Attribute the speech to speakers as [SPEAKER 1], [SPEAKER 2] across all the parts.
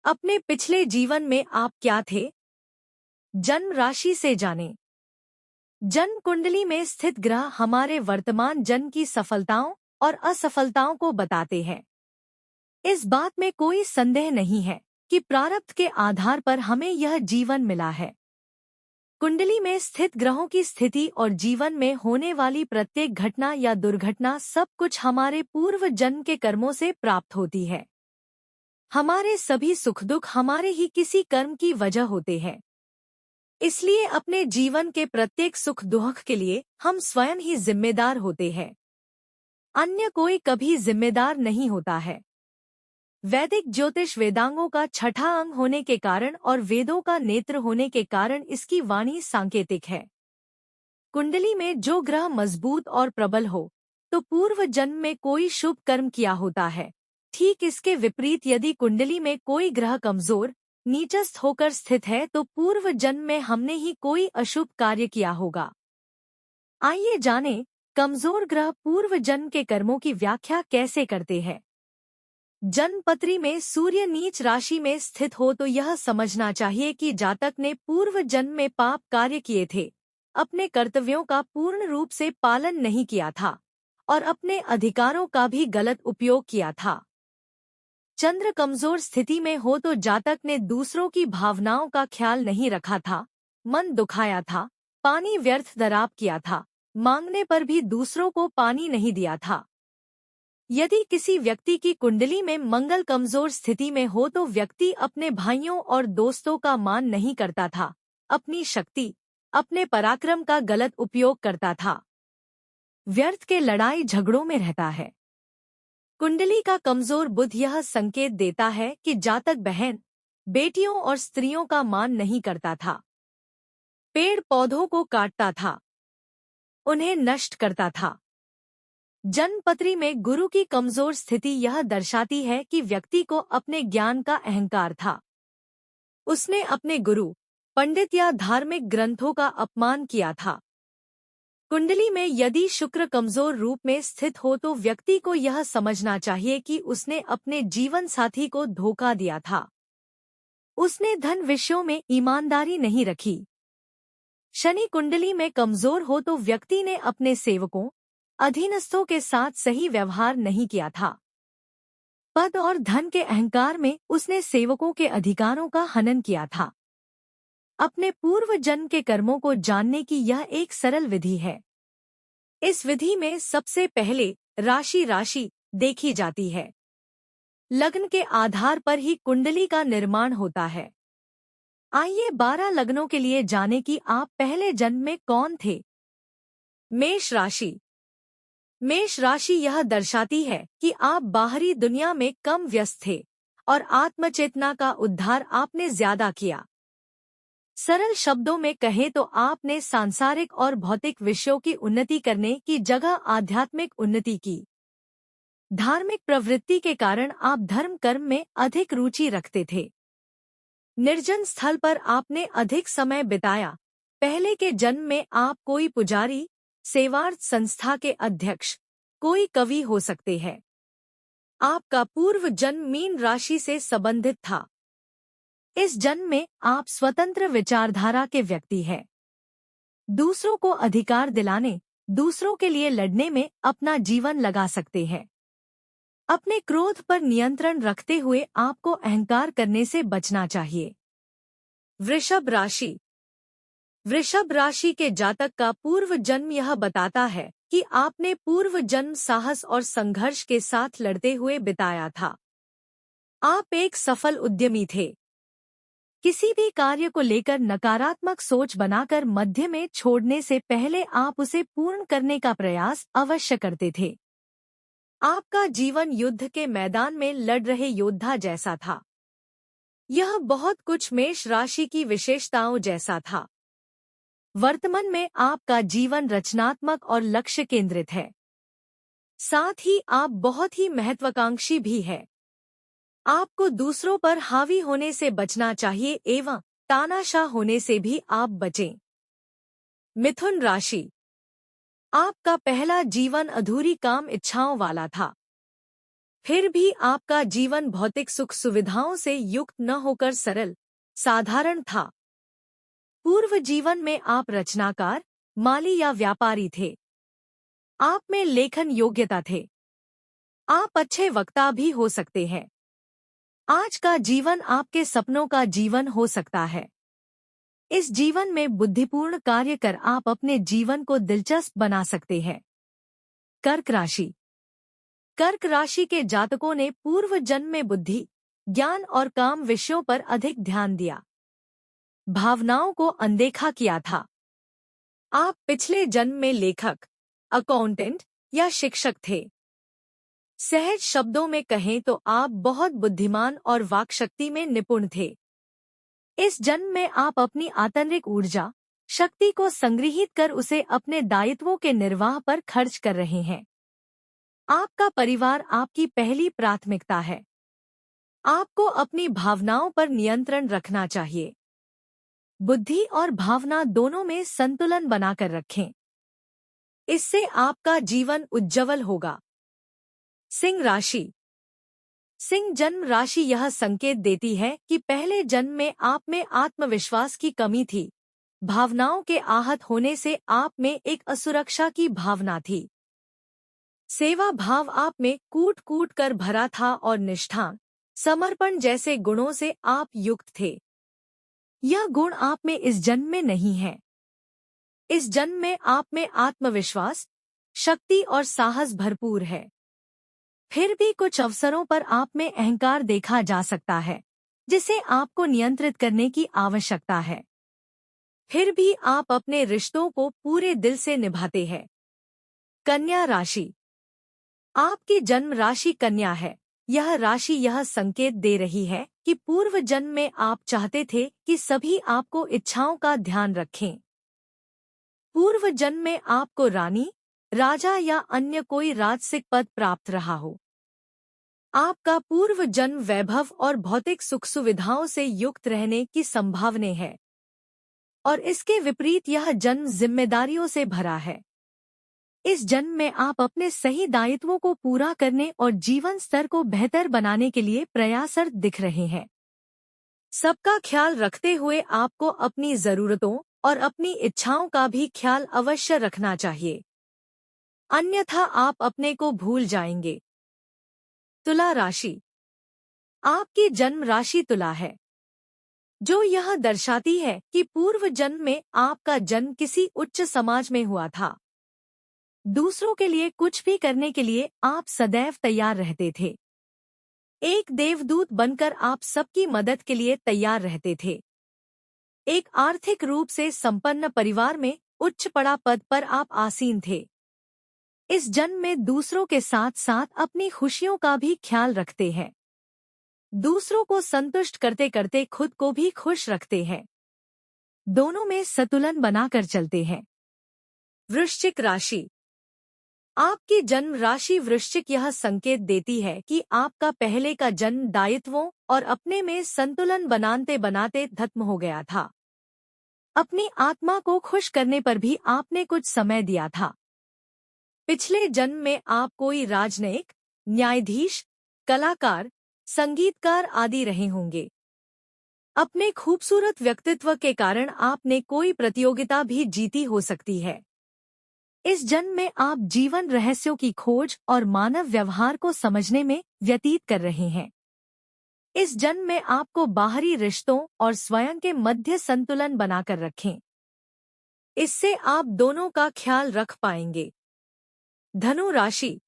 [SPEAKER 1] अपने पिछले जीवन में आप क्या थे? जन्म राशि से जानें। जन्म कुंडली में स्थित ग्रह हमारे वर्तमान जन्म की सफलताओं और असफलताओं को बताते हैं। इस बात में कोई संदेह नहीं है कि प्रारब्ध के आधार पर हमें यह जीवन मिला है। कुंडली में स्थित ग्रहों की स्थिति और जीवन में होने वाली प्रत्येक घटना या दुर्घटना सब कुछ हमारे पूर्व जन्म के कर्मों से प्राप्त होती है। हमारे सभी सुख दुख हमारे ही किसी कर्म की वजह होते हैं। इसलिए अपने जीवन के प्रत्येक सुख दुख के लिए हम स्वयं ही जिम्मेदार होते हैं। अन्य कोई कभी जिम्मेदार नहीं होता है। वैदिक ज्योतिष वेदांगों का छठा अंग होने के कारण और वेदों का नेत्र होने के कारण इसकी वाणी सांकेतिक है। कुंडली में जो ग्रह मजबूत और प्रबल हो तो पूर्व जन्म में कोई शुभ कर्म किया होता है। ठीक इसके विपरीत यदि कुंडली में कोई ग्रह कमजोर नीचस्थ होकर स्थित है तो पूर्व जन्म में हमने ही कोई अशुभ कार्य किया होगा। आइए जानें, कमजोर ग्रह पूर्व जन्म के कर्मों की व्याख्या कैसे करते हैं। जन्मपत्री में सूर्य नीच राशि में स्थित हो तो यह समझना चाहिए कि जातक ने पूर्व जन्म में पाप कार्य किए थे, अपने कर्तव्यों का पूर्ण रूप से पालन नहीं किया था और अपने अधिकारों का भी गलत उपयोग किया था। चंद्र कमजोर स्थिति में हो तो जातक ने दूसरों की भावनाओं का ख्याल नहीं रखा था, मन दुखाया था, पानी व्यर्थ दराब किया था, मांगने पर भी दूसरों को पानी नहीं दिया था। यदि किसी व्यक्ति की कुंडली में मंगल कमजोर स्थिति में हो तो व्यक्ति अपने भाइयों और दोस्तों का मान नहीं करता था, अपनी शक्ति, अपने पराक्रम का गलत उपयोग करता था, व्यर्थ के लड़ाई झगड़ों में रहता है। कुंडली का कमजोर बुध यह संकेत देता है कि जातक बहन, बेटियों और स्त्रियों का मान नहीं करता था, पेड़ पौधों को काटता था, उन्हें नष्ट करता था। जन्मपत्री में गुरु की कमजोर स्थिति यह दर्शाती है कि व्यक्ति को अपने ज्ञान का अहंकार था। उसने अपने गुरु, पंडित या धार्मिक ग्रंथों का अपमान किया था। कुंडली में यदि शुक्र कमजोर रूप में स्थित हो तो व्यक्ति को यह समझना चाहिए कि उसने अपने जीवन साथी को धोखा दिया था। उसने धन विषयों में ईमानदारी नहीं रखी। शनि कुंडली में कमजोर हो तो व्यक्ति ने अपने सेवकों, अधीनस्थों के साथ सही व्यवहार नहीं किया था। पद और धन के अहंकार में उसने सेवकों के अधिकारों का हनन किया था। अपने पूर्व जन्म के कर्मों को जानने की यह एक सरल विधि है। इस विधि में सबसे पहले राशि देखी जाती है। लग्न के आधार पर ही कुंडली का निर्माण होता है। आइए 12 लग्नों के लिए जानें कि आप पहले जन्म में कौन थे। मेष राशि। मेष राशि यह दर्शाती है कि आप बाहरी दुनिया में कम व्यस्त थे और आत्मचेतना का उद्धार आपने ज्यादा किया। सरल शब्दों में कहें तो आपने सांसारिक और भौतिक विषयों की उन्नति करने की जगह आध्यात्मिक उन्नति की। धार्मिक प्रवृत्ति के कारण आप धर्म कर्म में अधिक रुचि रखते थे। निर्जन स्थल पर आपने अधिक समय बिताया। पहले के जन्म में आप कोई पुजारी, सेवार्थ संस्था के अध्यक्ष, कोई कवि हो सकते हैं। आपका पूर्व जन्म मीन राशि से संबंधित था। इस जन्म में आप स्वतंत्र विचारधारा के व्यक्ति हैं। दूसरों को अधिकार दिलाने, दूसरों के लिए लड़ने में अपना जीवन लगा सकते हैं। अपने क्रोध पर नियंत्रण रखते हुए आपको अहंकार करने से बचना चाहिए। वृषभ राशि। वृषभ राशि के जातक का पूर्व जन्म यह बताता है कि आपने पूर्व जन्म साहस और संघर्ष के साथ लड़ते हुए बिताया था। आप एक सफल उद्यमी थे। किसी भी कार्य को लेकर नकारात्मक सोच बनाकर मध्य में छोड़ने से पहले आप उसे पूर्ण करने का प्रयास अवश्य करते थे। आपका जीवन युद्ध के मैदान में लड़ रहे योद्धा जैसा था। यह बहुत कुछ मेष राशि की विशेषताओं जैसा था। वर्तमान में आपका जीवन रचनात्मक और लक्ष्य केंद्रित है। साथ ही आप बहुत ही महत्वाकांक्षी भी है। आपको दूसरों पर हावी होने से बचना चाहिए एवं तानाशाह होने से भी आप बचें। मिथुन राशि। आपका पहला जीवन अधूरी काम इच्छाओं वाला था। फिर भी आपका जीवन भौतिक सुख सुविधाओं से युक्त न होकर सरल, साधारण था। पूर्व जीवन में आप रचनाकार, माली या व्यापारी थे। आप में लेखन योग्यता थे। आप अच्छे वक्ता भी हो सकते हैं। आज का जीवन आपके सपनों का जीवन हो सकता है। इस जीवन में बुद्धिपूर्ण कार्य कर आप अपने जीवन को दिलचस्प बना सकते हैं। कर्क राशि। कर्क राशि के जातकों ने पूर्व जन्म में बुद्धि, ज्ञान और काम विषयों पर अधिक ध्यान दिया। भावनाओं को अनदेखा किया था। आप पिछले जन्म में लेखक, अकाउंटेंट या शिक्षक थे। सहज शब्दों में कहें तो आप बहुत बुद्धिमान और वाक्शक्ति में निपुण थे। इस जन्म में आप अपनी आंतरिक ऊर्जा, शक्ति को संग्रहित कर उसे अपने दायित्वों के निर्वाह पर खर्च कर रहे हैं। आपका परिवार आपकी पहली प्राथमिकता है। आपको अपनी भावनाओं पर नियंत्रण रखना चाहिए। बुद्धि और भावना दोनों में संतुलन बनाकर रखें। इससे आपका जीवन उज्जवल होगा। सिंह राशि। सिंह जन्म राशि यह संकेत देती है कि पहले जन्म में आप में आत्मविश्वास की कमी थी। भावनाओं के आहत होने से आप में एक असुरक्षा की भावना थी। सेवा भाव आप में कूट कूट कर भरा था और निष्ठा, समर्पण जैसे गुणों से आप युक्त थे। यह गुण आप में इस जन्म में नहीं है। इस जन्म में आप में आत्मविश्वास, शक्ति और साहस भरपूर है। फिर भी कुछ अवसरों पर आप में अहंकार देखा जा सकता है, जिसे आपको नियंत्रित करने की आवश्यकता है। फिर भी आप अपने रिश्तों को पूरे दिल से निभाते हैं। कन्या राशि। आपकी जन्म राशि कन्या है। यह राशि यह संकेत दे रही है कि पूर्व जन्म में आप चाहते थे कि सभी आपको इच्छाओं का ध्यान रखें। पूर्व जन्म में आपको रानी, राजा या अन्य कोई राजसिक पद प्राप्त रहा हो। आपका पूर्व जन्म वैभव और भौतिक सुख सुविधाओं से युक्त रहने की संभावना है, और इसके विपरीत यह जन्म जिम्मेदारियों से भरा है। इस जन्म में आप अपने सही दायित्वों को पूरा करने और जीवन स्तर को बेहतर बनाने के लिए प्रयासरत दिख रहे हैं। सबका ख्याल रखते हुए आपको अपनी जरूरतों और अपनी इच्छाओं का भी ख्याल अवश्य रखना चाहिए, अन्यथा आप अपने को भूल जाएंगे। तुला राशि। आपकी जन्म राशि तुला है, जो यह दर्शाती है कि पूर्व जन्म में आपका जन्म किसी उच्च समाज में हुआ था। दूसरों के लिए कुछ भी करने के लिए आप सदैव तैयार रहते थे। एक देवदूत बनकर आप सबकी मदद के लिए तैयार रहते थे। एक आर्थिक रूप से संपन्न परिवार में उच्च पड़ा पद पर आप आसीन थे। इस जन्म में दूसरों के साथ साथ अपनी खुशियों का भी ख्याल रखते हैं। दूसरों को संतुष्ट करते करते खुद को भी खुश रखते हैं। दोनों में संतुलन बनाकर चलते हैं। वृश्चिक राशि। आपकी जन्म राशि वृश्चिक यह संकेत देती है कि आपका पहले का जन्म दायित्वों और अपने में संतुलन बनाते बनाते खत्म हो गया था। अपनी आत्मा को खुश करने पर भी आपने कुछ समय दिया था। पिछले जन्म में आप कोई राजनयिक, न्यायाधीश, कलाकार, संगीतकार आदि रहे होंगे। अपने खूबसूरत व्यक्तित्व के कारण आपने कोई प्रतियोगिता भी जीती हो सकती है। इस जन्म में आप जीवन रहस्यों की खोज और मानव व्यवहार को समझने में व्यतीत कर रहे हैं। इस जन्म में आपको बाहरी रिश्तों और स्वयं के मध्य संतुलन बनाकर रखें। इससे आप दोनों का ख्याल रख पाएंगे। धनु राशि।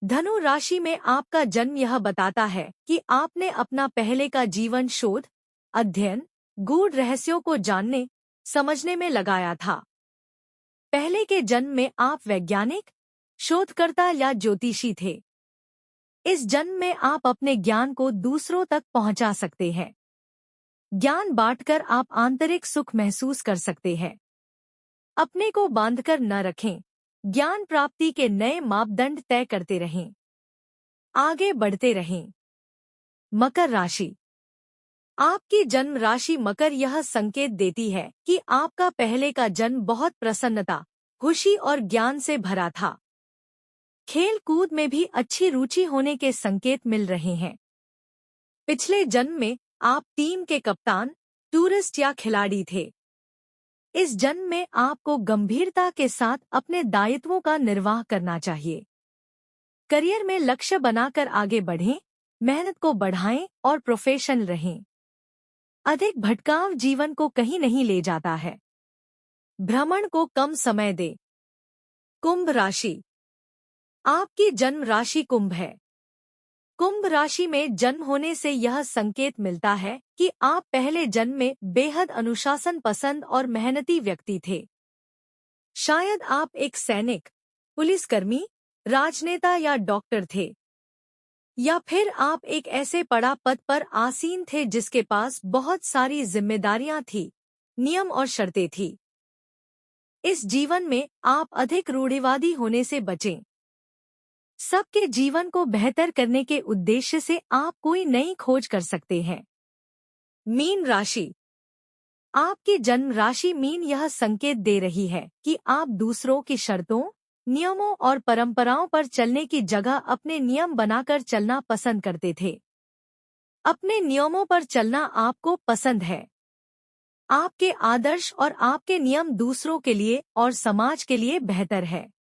[SPEAKER 1] धनु राशि में आपका जन्म यह बताता है कि आपने अपना पहले का जीवन शोध, अध्ययन, गूढ़ रहस्यों को जानने, समझने में लगाया था। पहले के जन्म में आप वैज्ञानिक, शोधकर्ता या ज्योतिषी थे। इस जन्म में आप अपने ज्ञान को दूसरों तक पहुंचा सकते हैं। ज्ञान बांटकर आप आंतरिक सुख महसूस कर सकते हैं। अपने को बांधकर न रखें। ज्ञान प्राप्ति के नए मापदंड तय करते रहें। आगे बढ़ते रहें। मकर राशि। आपकी जन्म राशि मकर यह संकेत देती है कि आपका पहले का जन्म बहुत प्रसन्नता, खुशी और ज्ञान से भरा था। खेल कूद में भी अच्छी रुचि होने के संकेत मिल रहे हैं। पिछले जन्म में आप टीम के कप्तान, टूरिस्ट या खिलाड़ी थे। इस जन्म में आपको गंभीरता के साथ अपने दायित्वों का निर्वाह करना चाहिए। करियर में लक्ष्य बनाकर आगे बढ़ें, मेहनत को बढ़ाएं और प्रोफेशनल रहें। अधिक भटकाव जीवन को कहीं नहीं ले जाता है। भ्रमण को कम समय दें। कुंभ राशि। आपकी जन्म राशि कुंभ है। कुंभ राशि में जन्म होने से यह संकेत मिलता है कि आप पहले जन्म में बेहद अनुशासन पसंद और मेहनती व्यक्ति थे। शायद आप एक सैनिक, पुलिसकर्मी, राजनेता या डॉक्टर थे, या फिर आप एक ऐसे बड़ा पद पर आसीन थे जिसके पास बहुत सारी जिम्मेदारियां थी, नियम और शर्तें थी। इस जीवन में आप अधिक रूढ़िवादी होने से बचें। सबके जीवन को बेहतर करने के उद्देश्य से आप कोई नई खोज कर सकते हैं। मीन राशि। आपकी जन्म राशि मीन यह संकेत दे रही है कि आप दूसरों की शर्तों, नियमों और परंपराओं पर चलने की जगह अपने नियम बनाकर चलना पसंद करते थे। अपने नियमों पर चलना आपको पसंद है। आपके आदर्श और आपके नियम दूसरों के लिए और समाज के लिए बेहतर है।